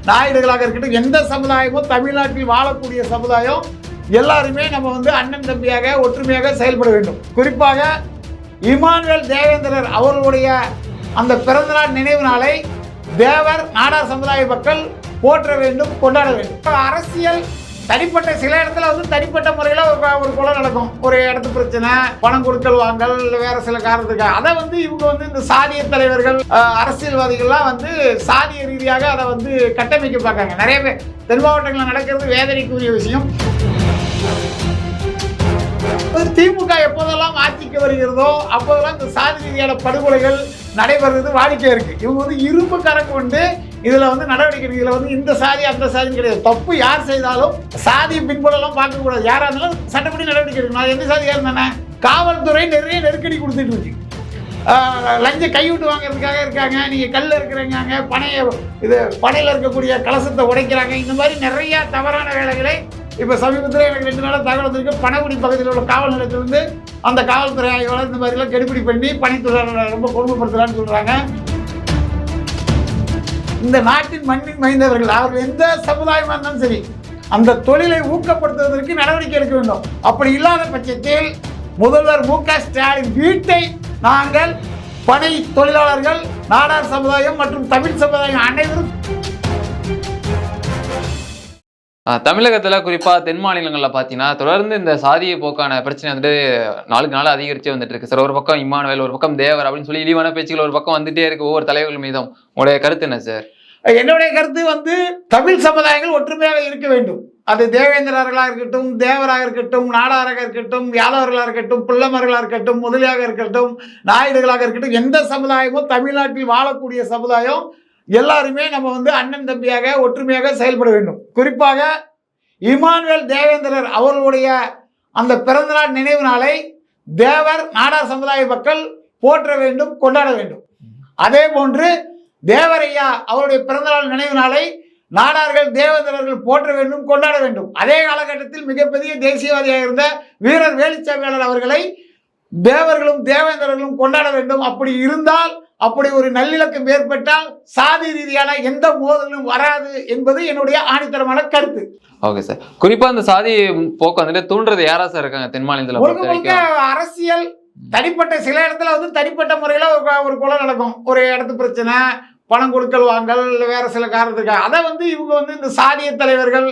நாயுடுகளாக இருக்கட்டும், எந்த சமுதாயமும் தமிழ்நாட்டில் வாழக்கூடிய சமுதாயம் எல்லாருமே நம்ம வந்து அண்ணன் தம்பியாக ஒற்றுமையாக செயல்பட வேண்டும். குறிப்பாக இமானுவேல் தேவேந்திரர் அவர்களுடைய அந்த பிறந்தநாள் நினைவு நாளை தேவர் நாடார் சமுதாய மக்கள் போற்ற வேண்டும், கொண்டாட வேண்டும். அரசியல் தனிப்பட்ட சில இடத்துல வந்து தனிப்பட்ட முறையில் ஒரு கொலை நடக்கும், ஒரு இடத்து பிரச்சனை, பணம் கொடுக்கல் வாங்கல், வேற சில காரணத்துக்கு அதை வந்து இவங்க வந்து இந்த சாதிய தலைவர்கள் அரசியல்வாதிகள்லாம் வந்து சாதிய ரீதியாக அதை வந்து கட்டமைக்க பார்க்காங்க. நிறைய பேர் தென் மாவட்டங்களில் நடக்கிறது வேதனைக்குரிய விஷயம். திமுக எப்போதெல்லாம் ஆட்சிக்கு வருகிறதோ அப்போதெல்லாம் இந்த சாதி ரீதியான படுகொலைகள் நடைபெறுறது வாடிக்கை இருக்கு. இவங்க வந்து இரும்பு கரம் கொண்டு இதுல வந்து நடவடிக்கை, இதுல வந்து இந்த சாதி அந்த சாதின்னு கிடையாது. தப்பு யார் செய்தாலும் சாதி பின்புலம் பார்க்க கூடாது. யாரா இருந்தாலும் சட்டப்படி நடவடிக்கை எடுக்கணும். அது எந்த சாதியா இருந்தானே காவல்துறை நிறைய நெருக்கடி கொடுத்துட்டு இருக்கு. லஞ்ச கைவிட்டு வாங்குறதுக்காக இருக்காங்க. நீங்க கல்ல இருக்கிறாங்க, பனையில இருக்கக்கூடிய கலசத்தை உடைக்கிறாங்க. இந்த மாதிரி நிறைய தவறான வேலைகளை இப்போ சமீபத்தில் எனக்கு 2 நாளாக தகவல் வந்திருக்கு. பனகுடி பகுதியில் உள்ள காவல் நிலையத்திலிருந்து அந்த காவல்துறை ஆய்வாளர் இந்த மாதிரிலாம் கெடுபிடி பண்ணி பணித்துறையாளர்களை ரொம்ப கொடுமைப்படுத்துறான்னு சொல்கிறாங்க. இந்த நாட்டின் மண்ணின் மைந்தவர்கள் அவர்கள் எந்த சமுதாயமாக இருந்தாலும் சரி அந்த தொழிலை ஊக்கப்படுத்துவதற்கு நடவடிக்கை எடுக்க வேண்டும். அப்படி இல்லாத பட்சத்தில் முதல்வர் மு.க. ஸ்டாலின் வீட்டை நாங்கள் பனை தொழிலாளர்கள், நாடார் சமுதாயம் மற்றும் தமிழ் சமுதாயம் அனைவரும் தமிழகத்தில் குறிப்பாக தென் மாநிலங்களில் பார்த்தீங்கன்னா தொடர்ந்து இந்த சாதிய போக்கான பிரச்சனை வந்துட்டு நாளுக்கு நாள் அதிகரிச்சே வந்துட்டு இருக்கு சார். ஒரு பக்கம் இமானுவேல், ஒரு பக்கம் தேவர் அப்படின்னு சொல்லி இழிவான பேச்சுகள் ஒரு பக்கம் வந்துட்டே இருக்கு ஒவ்வொரு தலைவர்கள் மீதும். உங்களுடைய கருத்து என்ன சார்? என்னுடைய கருத்து வந்து தமிழ் சமுதாயங்கள் ஒற்றுமையாக இருக்க வேண்டும். அது தேவேந்திரர்களாக இருக்கட்டும், தேவராக இருக்கட்டும், நாடாராக இருக்கட்டும், யாதவர்களாக இருக்கட்டும், பிள்ளைமர்களாக இருக்கட்டும், முதலியாக இருக்கட்டும், நாயுடுகளாக இருக்கட்டும், எந்த சமுதாயமும் தமிழ்நாட்டில் வாழக்கூடிய சமுதாயம் எல்லாருமே நம்ம வந்து அண்ணன் தம்பியாக ஒற்றுமையாக செயல்பட வேண்டும். குறிப்பாக இமானுவேல் தேவேந்திரர் அவர்களுடைய அந்த பிறந்தநாள் நினைவு நாளை தேவர் நாடார் சமுதாய மக்கள் போற்ற வேண்டும், கொண்டாட வேண்டும். அதே போன்று தேவரையா அவருடைய பிறந்தநாள் நினைவு நாளை நாடார்கள் தேவேந்திரர்கள் போற்ற வேண்டும், கொண்டாட வேண்டும். அதே காலகட்டத்தில் மிகப்பெரிய தேசியவாதியாக இருந்த வீரர் வேலுச்சாமியாளர் அவர்களை தேவர்களும் தேவேந்திரர்களும் கொண்டாட வேண்டும். அப்படி இருந்தால், அப்படி ஒரு நல்லிணக்கம் ஏற்பட்டால் சாதி ரீதியான எந்த மோதலும் வராது என்பது என்னுடைய ஆணித்தரமான கருத்து. Okay sir. குறிப்பா இந்த சாதி போக்கு வந்துட்டு தூண்டுறது யாரா சார் இருக்காங்க தென் மாநிலத்துல? அரசியல் தனிப்பட்ட சில இடத்துல வந்து தனிப்பட்ட முறையில ஒரு கொலை நடக்கும், ஒரு இடத்து பிரச்சனை, பணம் கொடுக்கல் வாங்கல், வேற சில காரணத்துக்கு அதை வந்து இவங்க வந்து இந்த சாதிய தலைவர்கள்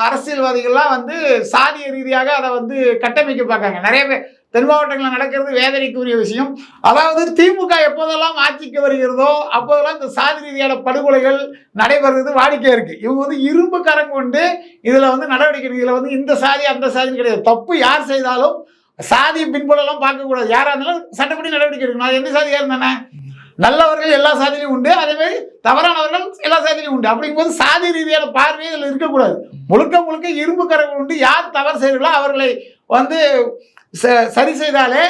அரசியல்வாதிகள்லாம் வந்து சாதிய ரீதியாக அதை வந்து கட்டமைக்க பார்க்காங்க. நிறைய பேர் தென் மாவட்டங்களில் நடக்கிறது வேதனைக்குரிய விஷயம். அதாவது திமுக எப்போதெல்லாம் ஆட்சிக்கு வருகிறதோ அப்போதெல்லாம் இந்த சாதி ரீதியான படுகொலைகள் நடைபெறுறது வாடிக்கை இருக்கு. இவங்க வந்து இரும்பு கரம் கொண்டு இதுல வந்து நடவடிக்கை, இதுல வந்து இந்த சாதி அந்த சாதின்னு கிடையாது. தப்பு யார் செய்தாலும் சாதி பின்புலம் பார்க்க கூடாது. யாரா இருந்தாலும் சட்டப்படி நடவடிக்கை எடுக்கணும். அது எந்த சாதியா இருந்தானே நல்லவர்கள் எல்லா சாதியிலும் உண்டு, அதே மாதிரி தவறானவர்கள் எல்லா சாதியிலும் உண்டு. அப்படிங்கும்போது சாதி ரீதியான பார்வையை இதில் இருக்கக்கூடாது. முழுக்க முழுக்க இரும்பு கரம் உண்டு. யார் தவறு செய்கிறார்களோ அவர்களை வந்து சரி செய்தாலே,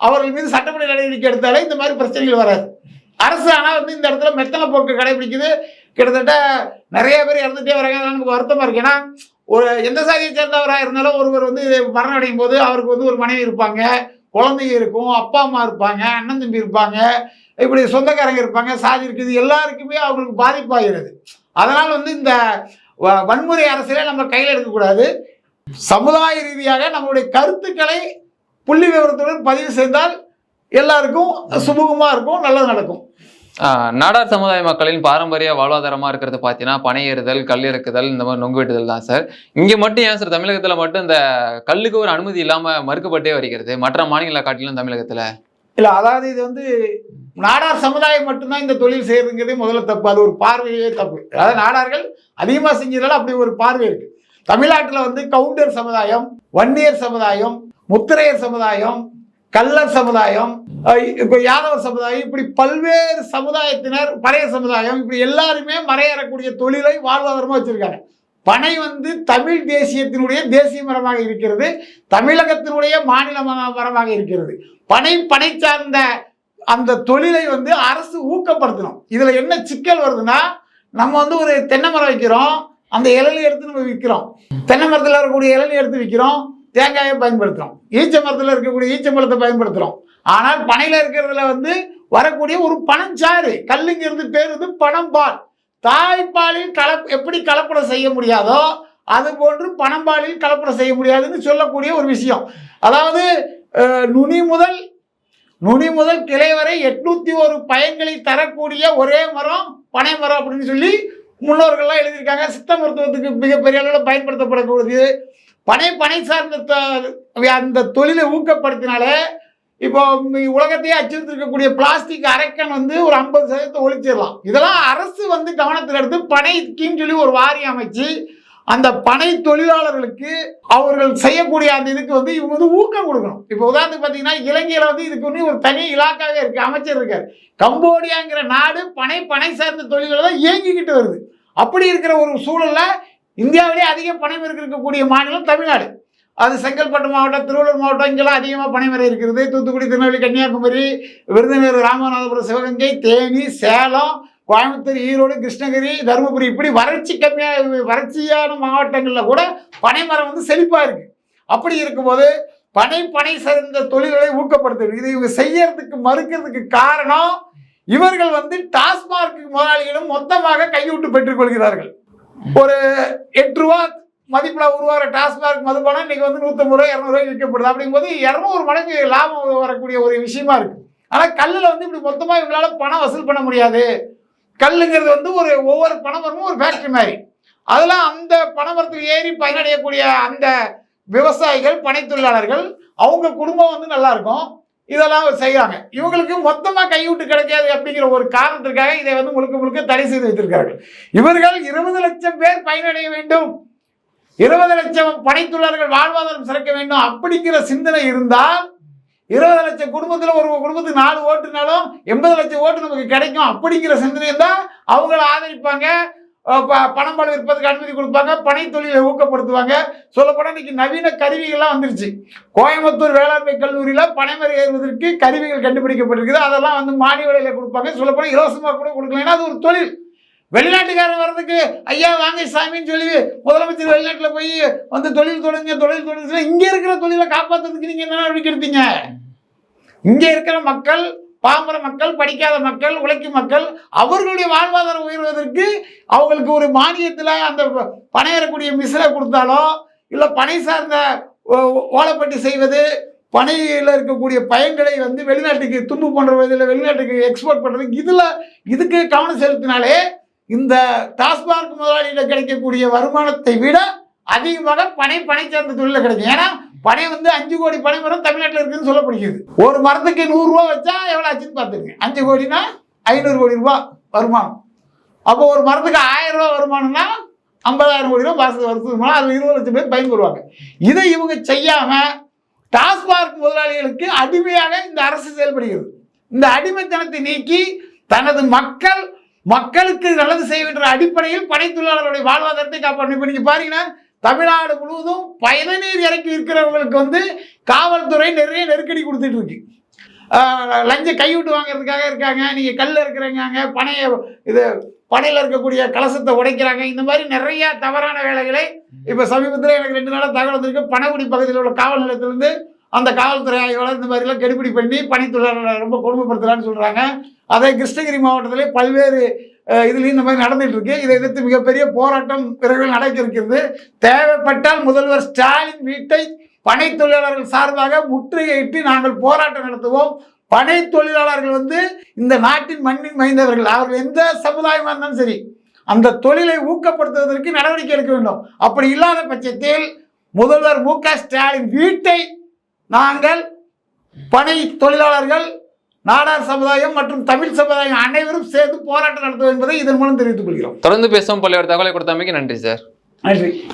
அவர்கள் மீது சட்டப்படி நடவடிக்கை எடுத்தாலே இந்த மாதிரி பிரச்சனைகள் வராது. அரசு ஆனால் வந்து இந்த இடத்துல மெத்தனை போக்கு கடைபிடிக்குது. கிட்டத்தட்ட நிறைய பேர் இறந்துட்டே வராங்க. எனக்கு வருத்தமாக இருக்கு. ஏன்னா ஒரு எந்த சாதியை சேர்ந்தவராக இருந்தாலும் ஒருவர் வந்து மரணம் அடையும் போது அவருக்கு வந்து ஒரு மனைவி இருப்பாங்க, குழந்தைங்க இருக்கும், அப்பா அம்மா இருப்பாங்க, அண்ணன் தம்பி இருப்பாங்க, இப்படி சொந்தக்காரங்க இருப்பாங்க, சாதி இருக்குது, எல்லாருக்குமே அவங்களுக்கு பாதிப்பாகிறது. அதனால் வந்து இந்த வன்முறை அரசியலை நம்ம கையில் எடுக்கக்கூடாது. சமுதாய ரீதியாக நம்மளுடைய கருத்துக்களை புள்ளி விவரத்துடன் பதிவு செய்தால் எல்லாருக்கும் சுமூகமாக இருக்கும், நல்லது நடக்கும். நாடார் சமுதாய மக்களின் பாரம்பரிய வாழ்வாதாரமா இருக்கிறது பார்த்தீங்கன்னா பனை ஏறுதல், கல் இறக்குதல், இந்த மாதிரி நொங்கு வெட்டுதல் தான் சார். இங்கே மட்டும் ஏன் சார் தமிழகத்தில் மட்டும் இந்த கல்லுக்கு ஒரு அனுமதி இல்லாமல் மறுக்கப்பட்டே வருகிறது மற்ற மாநில காட்டிலும் தமிழகத்தில்? இல்லை, அதாவது இது வந்து நாடார் சமுதாயம் மட்டும்தான் இந்த தொழில் செய்யறதுங்கிறதே முதல்ல தப்பு. அது ஒரு பார்வையே தப்பு. அதாவது நாடார்கள் அதிகமாக செஞ்சதால அப்படி ஒரு பார்வை இருக்கு. தமிழ்நாட்டில் வந்து கவுண்டர் சமுதாயம், வன்னியர் சமுதாயம், முத்திரையர் சமுதாயம், கல்லர் சமுதாயம், இப்போ யாதவர் சமுதாயம், இப்படி பல்வேறு சமுதாயத்தினர், பறைய சமுதாயம், இப்படி எல்லாருமே மறையேறக்கூடிய தொழிலை வாழ்வாதாரமாக வச்சிருக்காங்க. பனை வந்து தமிழ் தேசியத்தினுடைய தேசிய மரமாக இருக்கிறது, தமிழகத்தினுடைய மாநில மரமாக இருக்கிறது. பனை சார்ந்த அந்த தொழிலை வந்து அரசு ஊக்கப்படுத்தணும். இதுல என்ன சிக்கல் வருதுன்னா, நம்ம வந்து ஒரு தென்னை மரம் வைக்கிறோம், அந்த இளநீ எடுத்து நம்ம விற்கிறோம், தென்னை மரத்தில் இருக்கக்கூடிய இளநீ எடுத்து விற்கிறோம், தேங்காயை பயன்படுத்துகிறோம், ஈச்ச மரத்தில் இருக்கக்கூடிய ஈச்சம்பழத்தை பயன்படுத்துகிறோம். ஆனால் பனையில் இருக்கிறதுல வந்து வரக்கூடிய ஒரு பனஞ்சாறு, கல்லுங்கிறது பேர் வந்து பனம்பால், தாய்ப்பாலில் எப்படி கலப்படம் செய்ய முடியாதோ அது போன்று பனம்பாலில் கலப்படம் செய்ய முடியாதுன்னு சொல்லக்கூடிய ஒரு விஷயம். அதாவது நுனி முதல் கிளை வரை 801 பயன்களை தரக்கூடிய ஒரே மரம் பனை மரம் அப்படின்னு சொல்லி முன்னோர்கள்லாம் எழுதியிருக்காங்க. சித்த மருத்துவத்துக்கு மிகப்பெரிய அளவில் பயன்படுத்தப்படக்கூடியது. பனை சார்ந்த அந்த தொழிலை ஊக்கப்படுத்தினாலே இப்போ உலகத்தையே அச்சுறுத்திருக்கக்கூடிய பிளாஸ்டிக் அரைக்கன் வந்து ஒரு 50% ஒழிச்சிடலாம். இதெல்லாம் அரசு வந்து கவனத்தில் எடுத்து பனைக்குன்னு சொல்லி ஒரு வாரியம் அமைச்சு அந்த பனை தொழிலாளர்களுக்கு அவர்கள் செய்யக்கூடிய அந்த இதுக்கு வந்து இவங்க வந்து ஊக்கம் கொடுக்கணும். இப்போ உதாரணத்துக்கு பார்த்தீங்கன்னா இலங்கையில் வந்து இதுக்கு வந்து ஒரு தனி இலாக்காவே இருக்கு, அமைச்சர் இருக்கார். கம்போடியாங்கிற நாடு பனை சார்ந்த தொழில்களை தான் இயங்கிக்கிட்டு வருது. அப்படி இருக்கிற ஒரு சூழல்ல இந்தியாவிலே அதிக பனைமரம் இருக்கக்கூடிய மாநிலம் தமிழ்நாடு. அது செங்கல்பட்டு மாவட்டம், திருவள்ளூர் மாவட்டம், இங்கெல்லாம் அதிகமாக பனைமரம் இருக்கிறது. தூத்துக்குடி, திருநெல்வேலி, கன்னியாகுமரி, விருதுநகர், ராமநாதபுரம், சிவகங்கை, தேனி, சேலம், கோயம்புத்தூர், ஈரோடு, கிருஷ்ணகிரி, தருமபுரி இப்படி வறட்சியான மாவட்டங்களில் கூட பனைமரம் வந்து செழிப்பாக இருக்கு. அப்படி இருக்கும்போது பனை சார்ந்த தொழில்களை ஊக்கப்படுத்துது. இது இவங்க செய்யறதுக்கு மறுக்கிறதுக்கு காரணம் இவர்கள் வந்து டாஸ்மாக் முதலாளிகளும் மொத்தமாக கையூட்டு பெற்றுக் கொள்கிறார்கள். ஒரு 8 ரூபா மதிப்பில் உருவாகிற டாஸ்மாக் மதுபானம் இன்னைக்கு வந்து 150 ரூபாய் 200 ரூபாய்க்கு விற்கப்படுது. அப்படிங்கும்போது 200 மடங்கு லாபம் வரக்கூடிய ஒரு விஷயமா இருக்கு. ஆனால் கல்லில் வந்து இப்படி மொத்தமாக இவங்களால பணம் வசூல் பண்ண முடியாது. கல்லுங்கிறது வந்து ஒவ்வொரு பனைமரமும் ஒரு ஃபேக்டரி மாதிரி. அதெல்லாம் அந்த பனைமரத்தில் ஏறி பயனடையக்கூடிய அந்த விவசாயிகள், பனை தொழிலாளர்கள், அவங்க குடும்பம் வந்து நல்லா இருக்கும். இதெல்லாம் செய்கிறாங்க. இவங்களுக்கு மொத்தமாக கையூட்டு கிடைக்காது அப்படிங்கிற ஒரு காரணத்திற்காக இதை வந்து முழுக்க தடை செய்து வைத்திருக்கிறார்கள். இவர்கள் 20 லட்சம் பேர் பயனடைய வேண்டும், 20 லட்சம் பனை தொழிலாளர்கள் வாழ்வாதாரம் சிறக்க வேண்டும் அப்படிங்கிற சிந்தனை இருந்தால் 20 லட்சம் குடும்பத்தில் ஒரு குடும்பத்துக்கு 4 ஓட்டுனாலும் 80 லட்சம் ஓட்டு நமக்கு கிடைக்கும் அப்படிங்கிற சிந்தனை தான் அவங்கள ஆதரிப்பாங்க. பனம்பால் விற்பதுக்கு அனுமதி கொடுப்பாங்க, பனை தொழிலை ஊக்கப்படுத்துவாங்க. சொல்லப்போனால் இன்னைக்கு நவீன கருவிகள்லாம் வந்துருச்சு. கோயம்புத்தூர் வேளாண்மை கல்லூரியில் பனைமரம் ஏறுவதற்கு கருவிகள் கண்டுபிடிக்கப்பட்டிருக்குது. அதெல்லாம் வந்து மானிய விலையில் கொடுப்பாங்க. சொல்லப்போனால் இலவசமாக கூட கொடுக்கலாம். ஏன்னா அது ஒரு தொழில். வெளிநாட்டுக்காரன் வர்றதுக்கு ஐயா வாங்க சாமின்னு சொல்லி முதலமைச்சர் வெளிநாட்டில் போய் வந்து தொழில் தொடங்குங்க இங்கே இருக்கிற தொழிலை காப்பாற்றுறதுக்கு நீங்கள் என்ன நடவடிக்கை எடுத்தீங்க? இங்கே இருக்கிற மக்கள், பாமர மக்கள், படிக்காத மக்கள், உழைக்கும் மக்கள், அவர்களுடைய வாழ்வாதாரம் உயர்வதற்கு அவங்களுக்கு ஒரு மானியத்தில் அந்த பனை ஏறக்கூடிய மிஷினை கொடுத்தாலோ இல்லை பனை சார்ந்த ஓலைப்பட்டி செய்வது, பனையில் இருக்கக்கூடிய பயன்களை வந்து வெளிநாட்டுக்கு தும்பு போன்ற வகையில் வெளிநாட்டுக்கு எக்ஸ்போர்ட் பண்ணுறதுக்கு இதுக்கு கவனம் செலுத்தினாலே இந்த டாஸ்மாக் முதலாளியில் கிடைக்கக்கூடிய வருமானத்தை விட அதிகமாக பனை சார்ந்த தொழிலில் கிடைக்கும். ஏன்னா பனை வந்து 5 கோடி பனைமரம் தமிழ்நாட்டில் இருக்குன்னு சொல்லப்படுகிறது. ஒரு மரத்துக்கு 100 ரூபா வச்சா எவ்வளோ ஆச்சுன்னு பார்த்துருங்க. 5 கோடினா 500 கோடி ரூபாய் வருமானம். அப்போ ஒரு மரத்துக்கு 1000 ரூபா வருமானம்னா 50,000 கோடி ரூபா வருஷம். அதில் 20 லட்சம் பேர் பயன்பெறுவாங்க. இதை இவங்க செய்யாமல் டாஸ்மாக் முதலாளிகளுக்கு அடிமையாக இந்த அரசு செயல்படுகிறது. இந்த அடிமைத்தனத்தை நீக்கி தனது மக்களுக்கு நல்லது செய்ய வேண்டிய அடிப்படையில் பனை தொழிலாளர்களுடைய வாழ்வாதாரத்தை காப்பாற்றணும். இப்போ நீங்கள் பாருங்கன்னா தமிழ்நாடு முழுவதும் பயணநீர் இறக்கி இருக்கிறவங்களுக்கு வந்து காவல்துறை நிறைய நெருக்கடி கொடுத்துட்டு இருக்கு. லஞ்ச கைவிட்டு வாங்கிறதுக்காக இருக்காங்க. நீங்கள் கல்லில் இருக்கிறாங்க, பனையில் இருக்கக்கூடிய கலசத்தை உடைக்கிறாங்க. இந்த மாதிரி நிறைய தவறான வேலைகளை இப்போ சமீபத்தில் எனக்கு 2 நாளாக தகவல் வந்திருக்கு. பனைக்குடி பகுதியில் உள்ள காவல் நிலையத்திலிருந்து அந்த காவல்துறை ஆய்வாளர் இந்த மாதிரிலாம் கெடுபிடி பண்ணி பனை தொழிலாளர்களை ரொம்ப கொடுமைப்படுத்துறான்னு சொல்கிறாங்க. அதே கிருஷ்ணகிரி மாவட்டத்திலே பல்வேறு இதுலேயும் இந்த மாதிரி நடந்துட்டு இருக்கு. இதை எதிர்த்து மிகப்பெரிய போராட்டம் விரைவில் நடக்க இருக்கிறது. தேவைப்பட்டால் முதல்வர் ஸ்டாலின் வீட்டை பனை தொழிலாளர்கள் சார்பாக முற்றுகையிட்டு நாங்கள் போராட்டம் நடத்துவோம். பனை தொழிலாளர்கள் வந்து இந்த நாட்டின் மண்ணின் மைந்தவர்கள். அவர்கள் எந்த சமுதாயமாக இருந்தாலும் சரி அந்த தொழிலை ஊக்கப்படுத்துவதற்கு நடவடிக்கை எடுக்க வேண்டும். அப்படி இல்லாத பட்சத்தில் முதல்வர் மு.க. ஸ்டாலின் வீட்டை நாங்கள் பனை தொழிலாளர்கள், நாடார் சமுதாயம் மற்றும் தமிழ் சமுதாயம் அனைவரும் சேர்ந்து போராட்டம் நடத்துவோம் என்பதை இதன் மூலம் தெரிவித்துக் கொள்கிறோம். தொடர்ந்து பேசுவோம். பல்வேறு தகவலை கொடுத்தமைக்கு நன்றி சார். நன்றி.